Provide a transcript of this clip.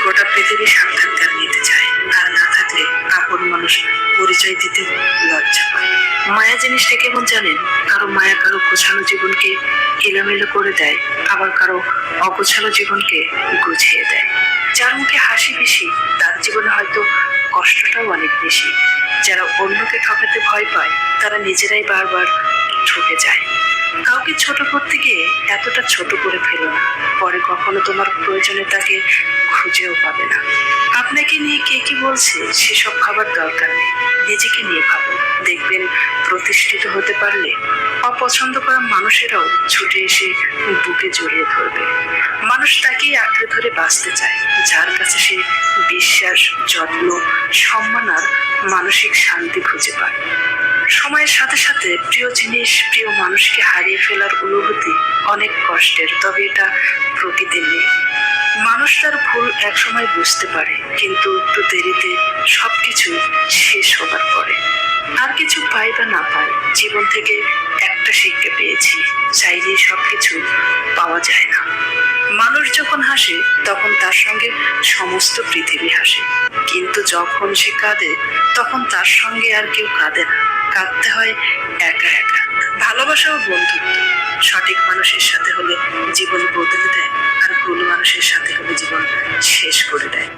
গোটা পৃথিবী সাক্ষাৎকার নিতে চায়, আর না থাকলে আপন মানুষ পরিচয় দিতে লজ্জা পায়। মায়া জিনিসটা কেমন জানেন? কারো মায়া কারো গোছানো জীবনকে এলোমেলো করে দেয়, আবার কারো অগোছালো জীবনকে গুছিয়ে দেয়। যার মুখে হাসি বেশি তার জীবনে হয়তো কষ্টটাও অনেক বেশি। যারা অন্যকে ঠকাতে ভয় পায় তারা নিজেরাই বারবার ঠকে যায়। কাউকে ছোট করতে গিয়ে এতটা ছোট করে ফেলো না, পরে কখনো তোমার প্রয়োজনে তাকে খুঁজেও পাবে না। আপনাকে নিয়ে কে কি বলছে সেসব খাবার দরকার নেই, নিজেকে নিয়ে ভাবো। দেখবেন প্রতিষ্ঠিত হতে পারলে অপছন্দ করা মানুষেরাও ছুটে এসে বুকে জড়িয়ে ধরবে। মানুষ তাকেই আঁকড়ে ধরে বাঁচতে চায় যার কাছে সে বিশ্বাস, যত্ন, সম্মান আর মানসিক শান্তি খুঁজে পায়। সময়ের সাথে সাথে প্রিয় জিনিস, প্রিয় মানুষকে হারিয়ে ফেলার অনুভূতি অনেক কষ্টের, তবে এটা প্রকৃতির নিয়ম। মানুষ তার ভুল একসময় বুঝতে পারে, কিন্তু একটু দেরিতে সবকিছু শেষ হবার পরে। আর কিছু পাই বা না পাই, জীবন থেকে একটা শিক্ষা পেয়েছি, চাইলেই সবকিছু পাওয়া যায় না। মানুষ যখন হাসে তখন তার সঙ্গে সমস্ত পৃথিবী হাসে, কিন্তু যখন সে কাঁদে তখন তার সঙ্গে আর কেউ কাঁদে না। কাঁদতে হয় একা একা। ভালোবাসা ও বন্ধুত্ব সঠিক মানুষের সাথে হলে জীবন বদলে দেয়, আর ভুল মানুষের সাথে হলে জীবন শেষ করে দেয়।